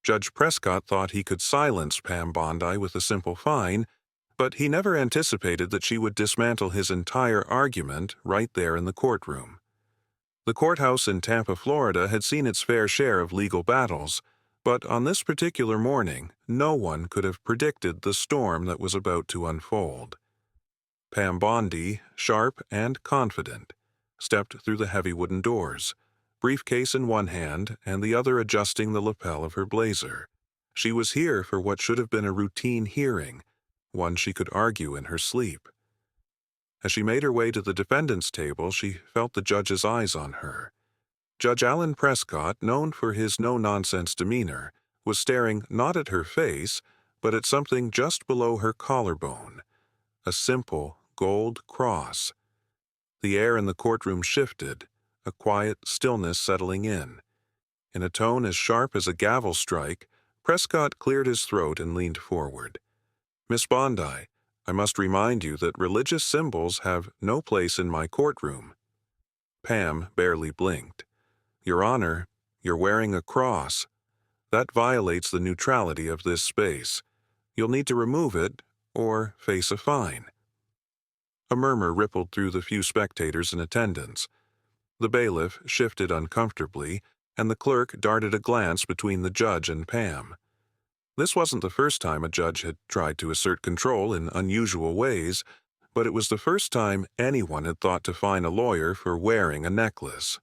Judge Prescott thought he could silence Pam Bondi with a simple fine, but he never anticipated that she would dismantle his entire argument right there in the courtroom. The courthouse in Tampa, Florida had seen its fair share of legal battles, but on this particular morning, no one could have predicted the storm that was about to unfold. Pam Bondi, sharp and confident, stepped through the heavy wooden doors, briefcase in one hand and the other adjusting the lapel of her blazer. She was here for what should have been a routine hearing, one she could argue in her sleep. As she made her way to the defendant's table, she felt the judge's eyes on her. Judge Alan Prescott, known for his no-nonsense demeanor, was staring not at her face, but at something just below her collarbone, a simple gold cross. The air in the courtroom shifted, a quiet stillness settling in. In a tone as sharp as a gavel strike, Prescott cleared his throat and leaned forward. "Miss Bondi, I must remind you that religious symbols have no place in my courtroom." Pam barely blinked. "Your Honor, you're wearing a cross. That violates the neutrality of this space. You'll need to remove it or face a fine." A murmur rippled through the few spectators in attendance. The bailiff shifted uncomfortably, and the clerk darted a glance between the judge and Pam. This wasn't the first time a judge had tried to assert control in unusual ways, but it was the first time anyone had thought to fine a lawyer for wearing a necklace.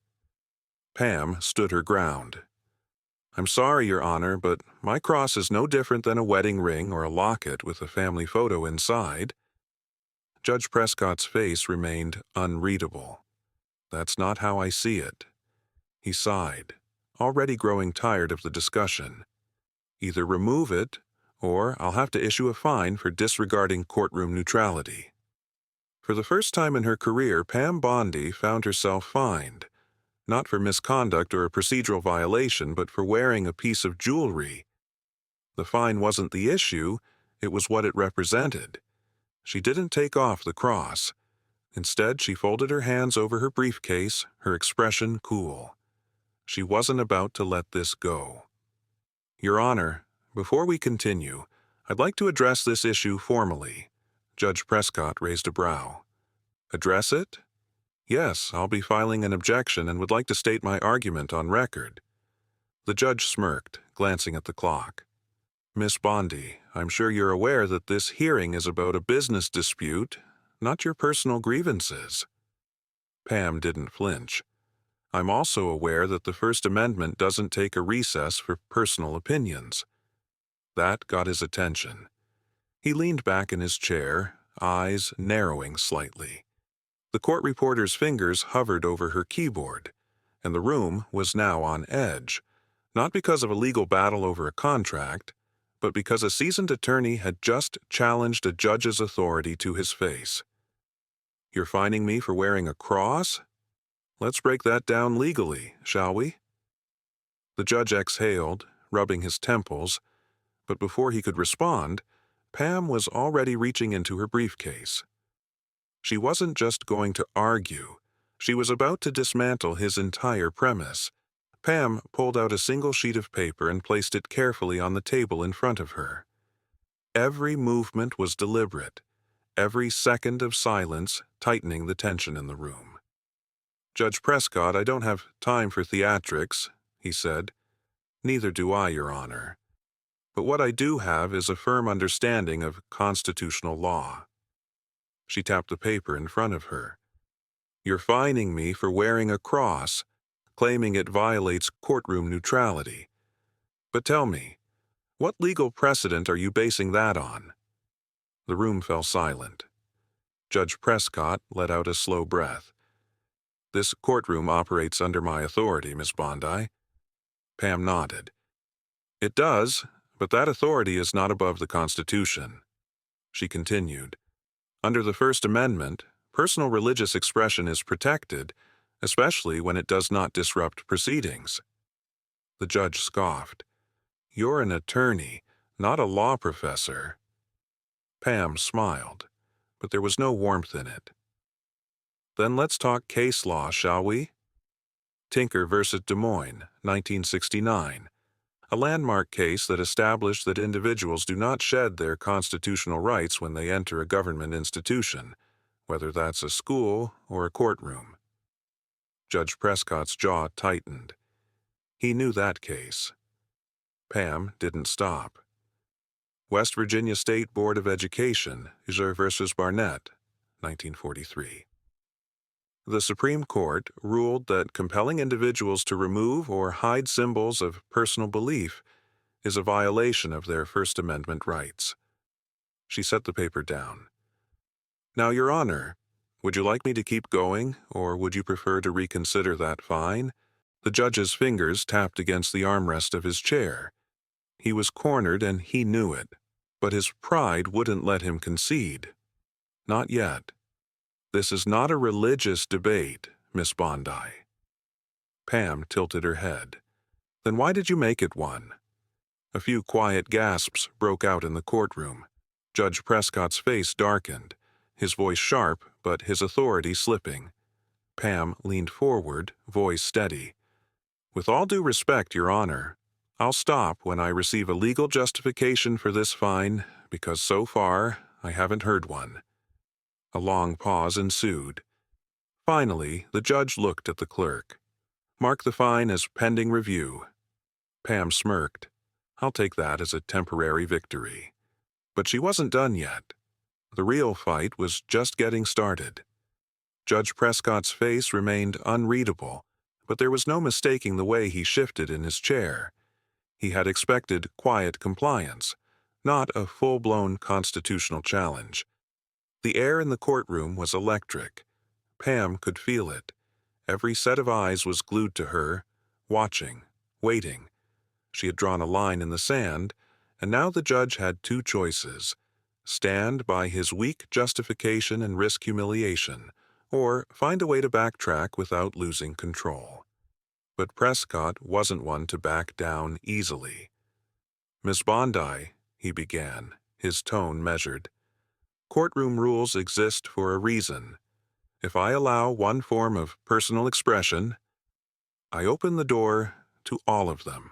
Pam stood her ground. "I'm sorry, Your Honor, but my cross is no different than a wedding ring or a locket with a family photo inside." Judge Prescott's face remained unreadable. "That's not how I see it." He sighed, already growing tired of the discussion. "Either remove it, or I'll have to issue a fine for disregarding courtroom neutrality." For the first time in her career, Pam Bondi found herself fined, not for misconduct or a procedural violation, but for wearing a piece of jewelry. The fine wasn't the issue, it was what it represented. She didn't take off the cross. Instead, she folded her hands over her briefcase, her expression cool. She wasn't about to let this go. "Your Honor, before we continue, I'd like to address this issue formally." Judge Prescott raised a brow. "Address it?" "Yes, I'll be filing an objection and would like to state my argument on record." The judge smirked, glancing at the clock. "Miss Bondi, I'm sure you're aware that this hearing is about a business dispute, not your personal grievances." Pam didn't flinch. "I'm also aware that the First Amendment doesn't take a recess for personal opinions." That got his attention. He leaned back in his chair, eyes narrowing slightly. The court reporter's fingers hovered over her keyboard, and the room was now on edge, not because of a legal battle over a contract, but because a seasoned attorney had just challenged a judge's authority to his face. "You're fining me for wearing a cross? Let's break that down legally, shall we?" The judge exhaled, rubbing his temples, but before he could respond, Pam was already reaching into her briefcase. She wasn't just going to argue. She was about to dismantle his entire premise. Pam pulled out a single sheet of paper and placed it carefully on the table in front of her. Every movement was deliberate, every second of silence tightening the tension in the room. "Judge Prescott, I don't have time for theatrics," he said. "Neither do I, Your Honor. But what I do have is a firm understanding of constitutional law." She tapped the paper in front of her. "You're fining me for wearing a cross, claiming it violates courtroom neutrality. But tell me, what legal precedent are you basing that on?" The room fell silent. Judge Prescott let out a slow breath. "This courtroom operates under my authority, Miss Bondi." Pam nodded. "It does, but that authority is not above the Constitution." She continued. "Under the First Amendment, personal religious expression is protected, especially when it does not disrupt proceedings." The judge scoffed. "You're an attorney, not a law professor." Pam smiled, but there was no warmth in it. "Then let's talk case law, shall we? Tinker versus Des Moines, 1969. a landmark case that established that individuals do not shed their constitutional rights when they enter a government institution, whether that's a school or a courtroom. Judge Prescott's jaw tightened. He knew that case. Pam didn't stop. West Virginia State Board of Education, User versus Barnett, 1943. The Supreme Court ruled that compelling individuals to remove or hide symbols of personal belief is a violation of their First Amendment rights. She set the paper down. Now, Your Honor, would you like me to keep going, or would you prefer to reconsider that fine? The judge's fingers tapped against the armrest of his chair. He was cornered and he knew it, but his pride wouldn't let him concede. Not yet. This is not a religious debate, Miss Bondi. Pam tilted her head. Then why did you make it one? A few quiet gasps broke out in the courtroom. Judge Prescott's face darkened, his voice sharp, but his authority slipping. Pam leaned forward, voice steady. With all due respect, Your Honor, I'll stop when I receive a legal justification for this fine, because so far I haven't heard one. A long pause ensued. Finally, the judge looked at the clerk. Mark the fine as pending review. Pam smirked. I'll take that as a temporary victory. But she wasn't done yet. The real fight was just getting started. Judge Prescott's face remained unreadable, but there was no mistaking the way he shifted in his chair. He had expected quiet compliance, not a full-blown constitutional challenge. The air in the courtroom was electric. Pam could feel it. Every set of eyes was glued to her, watching, waiting. She had drawn a line in the sand, and now the judge had two choices: stand by his weak justification and risk humiliation, or find a way to backtrack without losing control. But Prescott wasn't one to back down easily. Miss Bondi, he began, his tone measured. Courtroom rules exist for a reason. If I allow one form of personal expression, I open the door to all of them.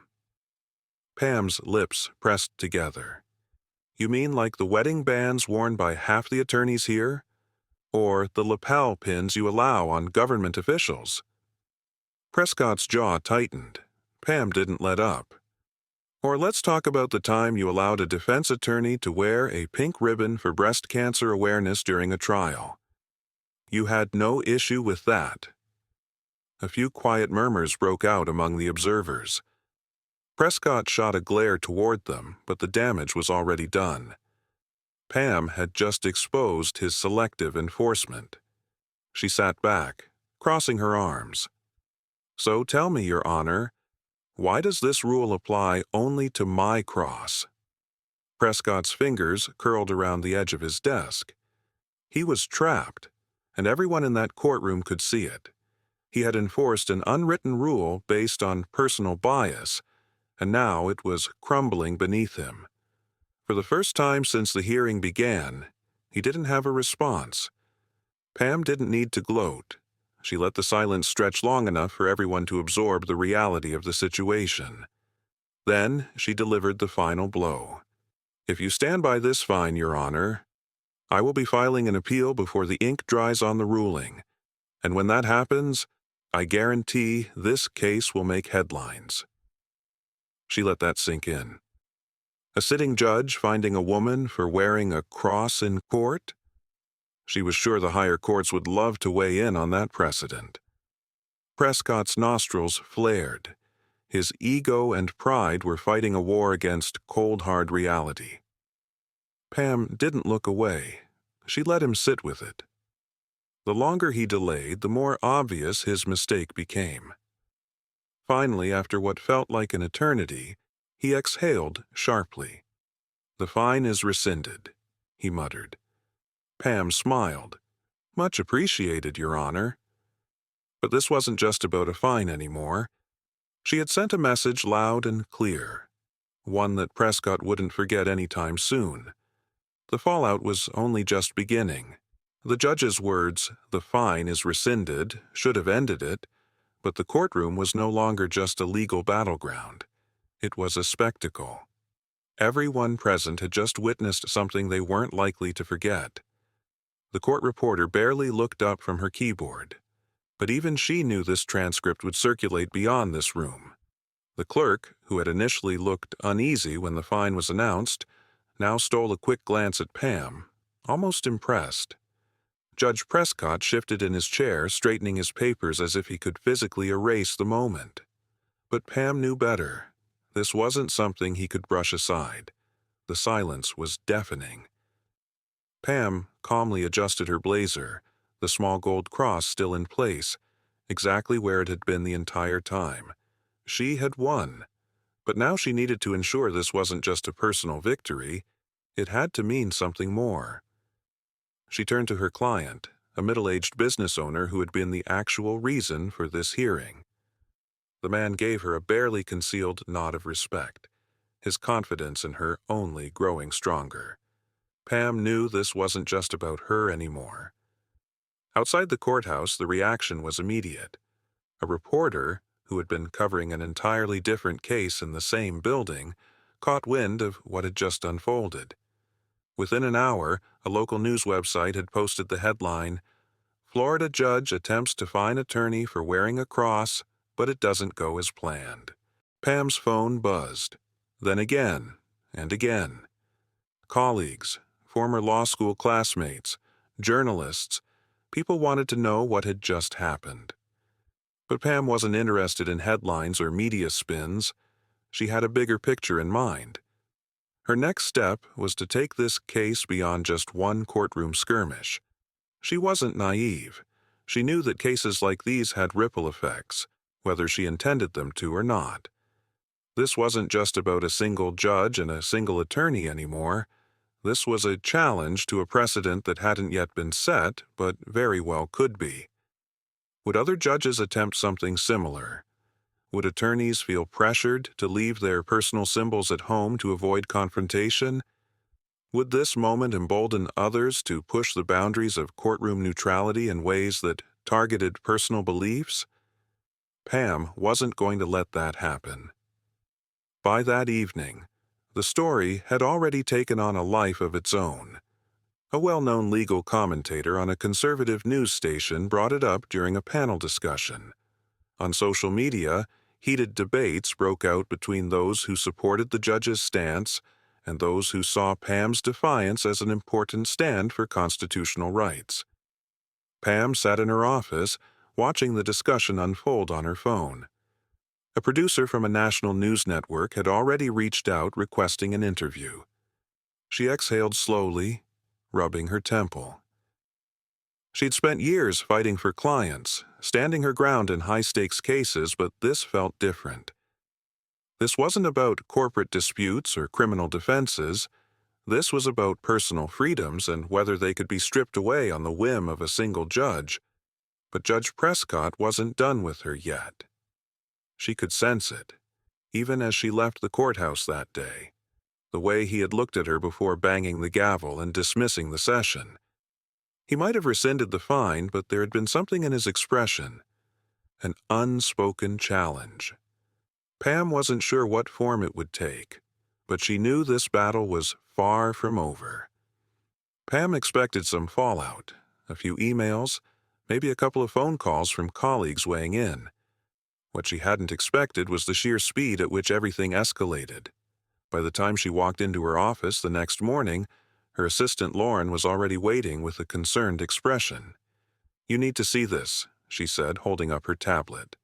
Pam's lips pressed together. You mean like the wedding bands worn by half the attorneys here? Or the lapel pins you allow on government officials? Prescott's jaw tightened. Pam didn't let up. Or let's talk about the time you allowed a defense attorney to wear a pink ribbon for breast cancer awareness during a trial. You had no issue with that. A few quiet murmurs broke out among the observers. Prescott shot a glare toward them, but the damage was already done. Pam had just exposed his selective enforcement. She sat back, crossing her arms. So tell me, Your Honor, why does this rule apply only to my cross? Prescott's fingers curled around the edge of his desk. He was trapped, and everyone in that courtroom could see it. He had enforced an unwritten rule based on personal bias, and now it was crumbling beneath him. For the first time since the hearing began, he didn't have a response. Pam didn't need to gloat. She let the silence stretch long enough for everyone to absorb the reality of the situation. Then she delivered the final blow. If you stand by this fine, Your Honor, I will be filing an appeal before the ink dries on the ruling, and when that happens, I guarantee this case will make headlines. She let that sink in. A sitting judge finding a woman for wearing a cross in court? She was sure the higher courts would love to weigh in on that precedent. Prescott's nostrils flared. His ego and pride were fighting a war against cold, hard reality. Pam didn't look away. She let him sit with it. The longer he delayed, the more obvious his mistake became. Finally, after what felt like an eternity, he exhaled sharply. The fine is rescinded, he muttered. Pam smiled. Much appreciated, Your Honor. But this wasn't just about a fine anymore. She had sent a message loud and clear, one that Prescott wouldn't forget any time soon. The fallout was only just beginning. The judge's words, "the fine is rescinded," should have ended it, but the courtroom was no longer just a legal battleground. It was a spectacle. Everyone present had just witnessed something they weren't likely to forget. The court reporter barely looked up from her keyboard, but even she knew this transcript would circulate beyond this room. The clerk, who had initially looked uneasy when the fine was announced, now stole a quick glance at Pam, almost impressed. Judge Prescott shifted in his chair, straightening his papers as if he could physically erase the moment. But Pam knew better. This wasn't something he could brush aside. The silence was deafening. Pam calmly adjusted her blazer, the small gold cross still in place, exactly where it had been the entire time. She had won, but now she needed to ensure this wasn't just a personal victory. It had to mean something more. She turned to her client, a middle-aged business owner who had been the actual reason for this hearing. The man gave her a barely concealed nod of respect, his confidence in her only growing stronger. Pam knew this wasn't just about her anymore. Outside the courthouse, the reaction was immediate. A reporter, who had been covering an entirely different case in the same building, caught wind of what had just unfolded. Within an hour, a local news website had posted the headline, "Florida Judge Attempts to Fine Attorney for Wearing a Cross, but It Doesn't Go as Planned." Pam's phone buzzed, then again and again. Colleagues, former law school classmates, journalists, people wanted to know what had just happened. But Pam wasn't interested in headlines or media spins. She had a bigger picture in mind. Her next step was to take this case beyond just one courtroom skirmish. She wasn't naive. She knew that cases like these had ripple effects, whether she intended them to or not. This wasn't just about a single judge and a single attorney anymore. This was a challenge to a precedent that hadn't yet been set, but very well could be. Would other judges attempt something similar? Would attorneys feel pressured to leave their personal symbols at home to avoid confrontation? Would this moment embolden others to push the boundaries of courtroom neutrality in ways that targeted personal beliefs? Pam wasn't going to let that happen. By that evening, the story had already taken on a life of its own. A well-known legal commentator on a conservative news station brought it up during a panel discussion. On social media, heated debates broke out between those who supported the judge's stance and those who saw Pam's defiance as an important stand for constitutional rights. Pam sat in her office, watching the discussion unfold on her phone. A producer from a national news network had already reached out requesting an interview. She exhaled slowly, rubbing her temple. She'd spent years fighting for clients, standing her ground in high-stakes cases, but this felt different. This wasn't about corporate disputes or criminal defenses. This was about personal freedoms and whether they could be stripped away on the whim of a single judge. But Judge Prescott wasn't done with her yet. She could sense it, even as she left the courthouse that day, the way he had looked at her before banging the gavel and dismissing the session. He might have rescinded the fine, but there had been something in his expression, an unspoken challenge. Pam wasn't sure what form it would take, but she knew this battle was far from over. Pam expected some fallout, a few emails, maybe a couple of phone calls from colleagues weighing in. What she hadn't expected was the sheer speed at which everything escalated. By the time she walked into her office the next morning, her assistant Lauren was already waiting with a concerned expression. "You need to see this," she said, holding up her tablet.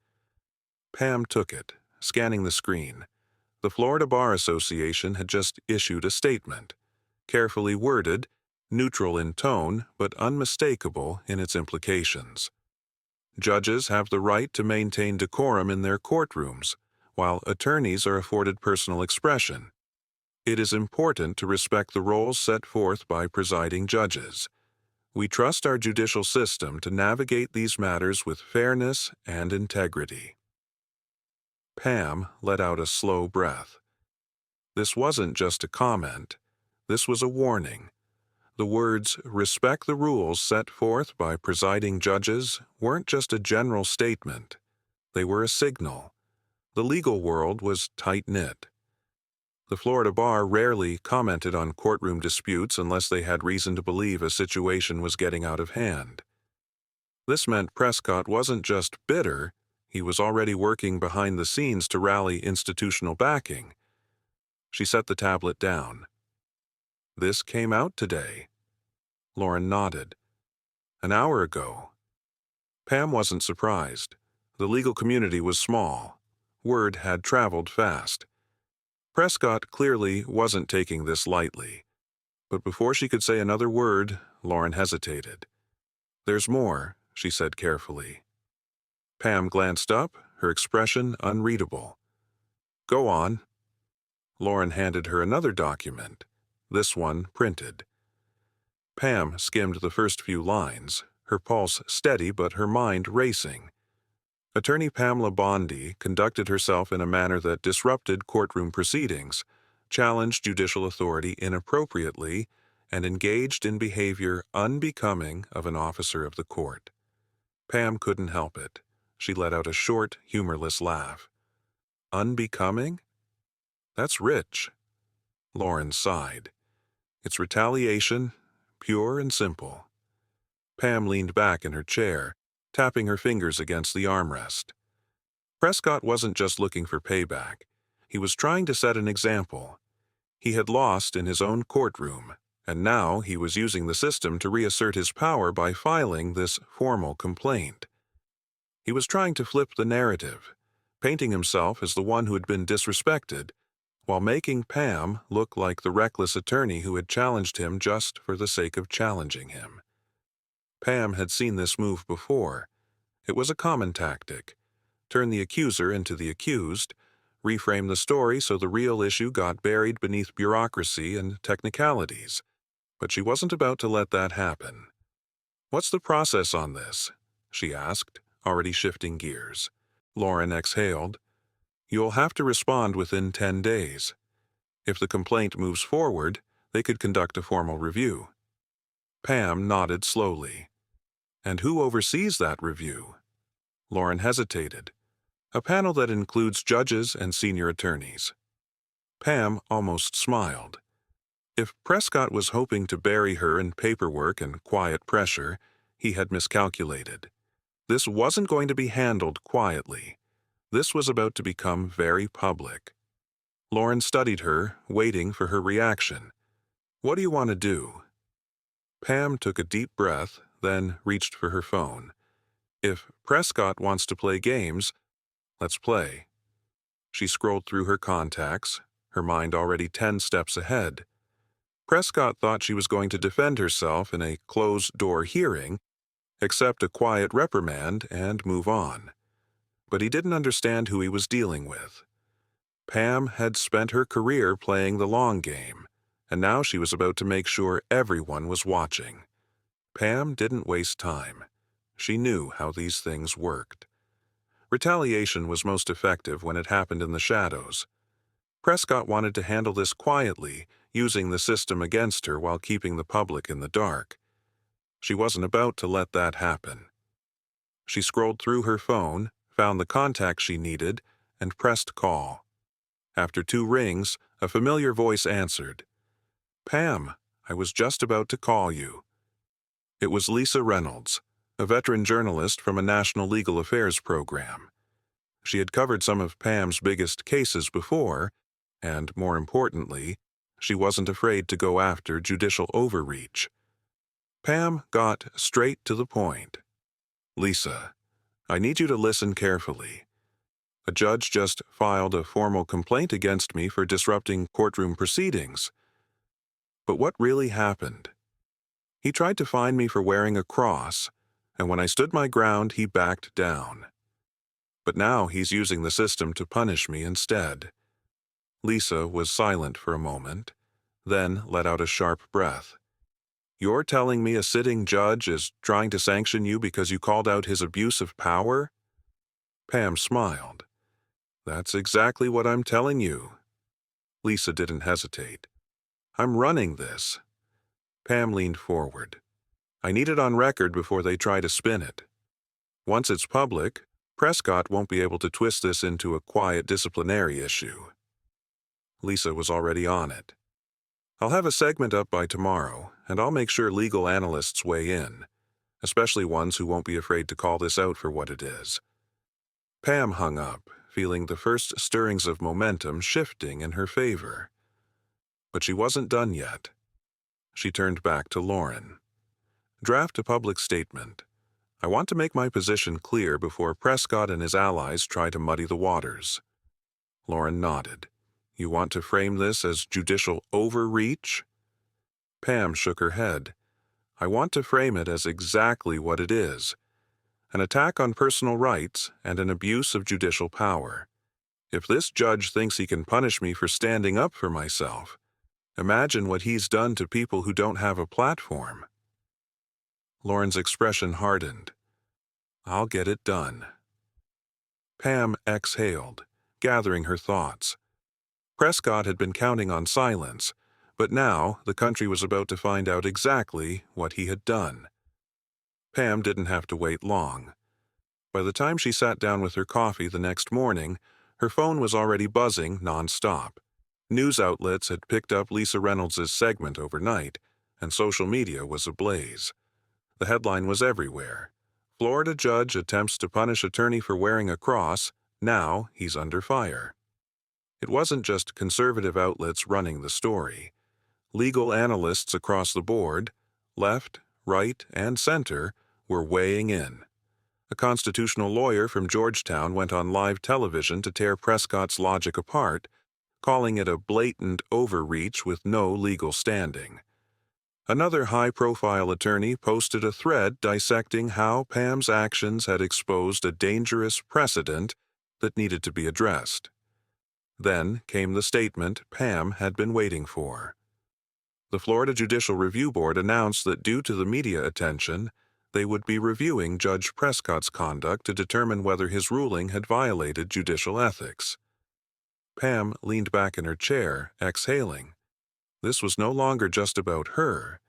Pam took it, scanning the screen. The Florida Bar Association had just issued a statement, carefully worded, neutral in tone, but unmistakable in its implications. Judges have the right to maintain decorum in their courtrooms, while attorneys are afforded personal expression. It is important to respect the roles set forth by presiding judges. We trust our judicial system to navigate these matters with fairness and integrity. Pam let out a slow breath. This wasn't just a comment. This was a warning. The words, "respect the rules set forth by presiding judges," weren't just a general statement. They were a signal. The legal world was tight-knit. The Florida bar rarely commented on courtroom disputes unless they had reason to believe a situation was getting out of hand. This meant Prescott wasn't just bitter, he was already working behind the scenes to rally institutional backing. She set the tablet down. "This came out today." Lauren nodded. "An hour ago." Pam wasn't surprised. The legal community was small. Word had traveled fast. Prescott clearly wasn't taking this lightly. But before she could say another word, Lauren hesitated. "There's more," she said carefully. Pam glanced up, her expression unreadable. "Go on." Lauren handed her another document, this one printed. Pam skimmed the first few lines, her pulse steady but her mind racing. Attorney Pamela Bondi conducted herself in a manner that disrupted courtroom proceedings, challenged judicial authority inappropriately, and engaged in behavior unbecoming of an officer of the court. Pam couldn't help it. She let out a short, humorless laugh. "Unbecoming? That's rich." Lauren sighed. "It's retaliation, pure and simple." Pam leaned back in her chair, tapping her fingers against the armrest. Prescott wasn't just looking for payback. He was trying to set an example. He had lost in his own courtroom, and now he was using the system to reassert his power by filing this formal complaint. He was trying to flip the narrative, painting himself as the one who had been disrespected, while making Pam look like the reckless attorney who had challenged him just for the sake of challenging him. Pam had seen this move before. It was a common tactic. Turn the accuser into the accused, reframe the story so the real issue got buried beneath bureaucracy and technicalities. But she wasn't about to let that happen. "What's the process on this?" she asked, already shifting gears. Lauren exhaled. "You'll have to respond within 10 days. If the complaint moves forward, they could conduct a formal review." Pam nodded slowly. "And who oversees that review?" Lauren hesitated. "A panel that includes judges and senior attorneys." Pam almost smiled. If Prescott was hoping to bury her in paperwork and quiet pressure, he had miscalculated. This wasn't going to be handled quietly. This was about to become very public. Lauren studied her, waiting for her reaction. "What do you want to do?" Pam took a deep breath, then reached for her phone. "If Prescott wants to play games, let's play." She scrolled through her contacts, her mind already 10 steps ahead. Prescott thought she was going to defend herself in a closed-door hearing, accept a quiet reprimand, and move on. But he didn't understand who he was dealing with. Pam had spent her career playing the long game, and now she was about to make sure everyone was watching. Pam didn't waste time. She knew how these things worked. Retaliation was most effective when it happened in the shadows. Prescott wanted to handle this quietly, using the system against her while keeping the public in the dark. She wasn't about to let that happen. She scrolled through her phone, found the contact she needed, and pressed call. After 2 rings, a familiar voice answered. "Pam, I was just about to call you." It was Lisa Reynolds, a veteran journalist from a national legal affairs program. She had covered some of Pam's biggest cases before, and more importantly, she wasn't afraid to go after judicial overreach. Pam got straight to the point. "Lisa, I need you to listen carefully. A judge just filed a formal complaint against me for disrupting courtroom proceedings. But what really happened? He tried to fine me for wearing a cross, and when I stood my ground, he backed down. But now he's using the system to punish me instead." Lisa was silent for a moment, then let out a sharp breath. "You're telling me a sitting judge is trying to sanction you because you called out his abuse of power?" Pam smiled. "That's exactly what I'm telling you." Lisa didn't hesitate. "I'm running this." Pam leaned forward. "I need it on record before they try to spin it. Once it's public, Prescott won't be able to twist this into a quiet disciplinary issue. Lisa was already on it. I'll have a segment up by tomorrow, and I'll make sure legal analysts weigh in, especially ones who won't be afraid to call this out for what it is. Pam hung up, feeling the first stirrings of momentum shifting in her favor. But she wasn't done yet. She turned back to Lauren. Draft a public statement. I want to make my position clear before Prescott and his allies try to muddy the waters. Lauren nodded. You want to frame this as judicial overreach? Pam shook her head. I want to frame it as exactly what it is. An attack on personal rights and an abuse of judicial power. If this judge thinks he can punish me for standing up for myself, imagine what he's done to people who don't have a platform. Lauren's expression hardened. I'll get it done. Pam exhaled, gathering her thoughts. Prescott had been counting on silence, but now the country was about to find out exactly what he had done. Pam didn't have to wait long. By the time she sat down with her coffee the next morning, her phone was already buzzing nonstop. News outlets had picked up Lisa Reynolds' segment overnight, and social media was ablaze. The headline was everywhere. Florida judge attempts to punish attorney for wearing a cross. Now he's under fire. It wasn't just conservative outlets running the story. Legal analysts across the board, left, right, and center, were weighing in. A constitutional lawyer from Georgetown went on live television to tear Prescott's logic apart, calling it a blatant overreach with no legal standing. Another high-profile attorney posted a thread dissecting how Pam's actions had exposed a dangerous precedent that needed to be addressed. Then came the statement Pam had been waiting for. The Florida Judicial Review Board announced that due to the media attention, they would be reviewing Judge Prescott's conduct to determine whether his ruling had violated judicial ethics. Pam leaned back in her chair, exhaling. This was no longer just about her.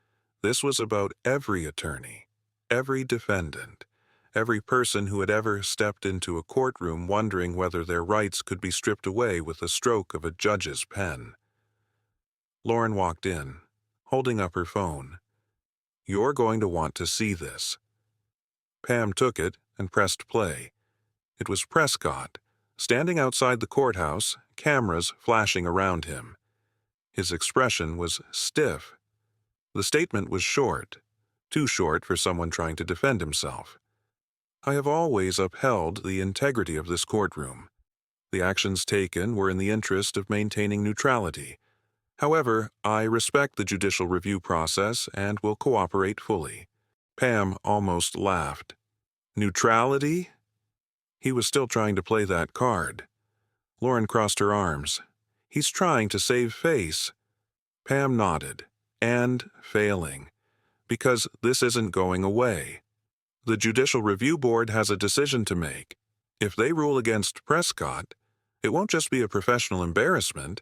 This was about every attorney, every defendant, every person who had ever stepped into a courtroom wondering whether their rights could be stripped away with the stroke of a judge's pen. Lauren walked in, holding up her phone. You're going to want to see this. Pam took it and pressed play. It was Prescott, standing outside the courthouse, cameras flashing around him. His expression was stiff. The statement was short, too short for someone trying to defend himself. I have always upheld the integrity of this courtroom. The actions taken were in the interest of maintaining neutrality. However, I respect the judicial review process and will cooperate fully. Pam almost laughed. Neutrality? He was still trying to play that card. Lauren crossed her arms. He's trying to save face. Pam nodded, and failing, because this isn't going away. The Judicial Review Board has a decision to make. If they rule against Prescott, it won't just be a professional embarrassment.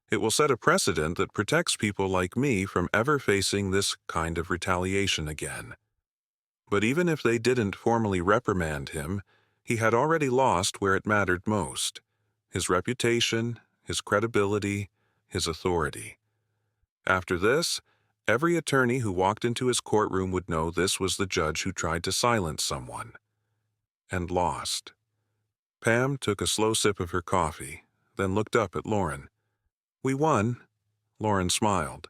It will set a precedent that protects people like me from ever facing this kind of retaliation again. But even if they didn't formally reprimand him, he had already lost where it mattered most: his reputation, his credibility, his authority. After this, every attorney who walked into his courtroom would know this was the judge who tried to silence someone. And lost. Pam took a slow sip of her coffee, then looked up at Lauren. We won. Lauren smiled.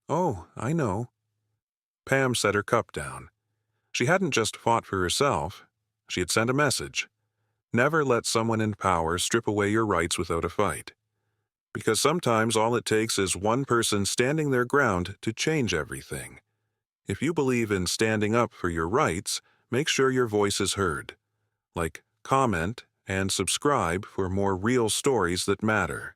Oh, I know. Pam set her cup down. She hadn't just fought for herself. She had sent a message. Never let someone in power strip away your rights without a fight. Because sometimes all it takes is one person standing their ground to change everything. If you believe in standing up for your rights, make sure your voice is heard. Like, comment and subscribe for more real stories that matter.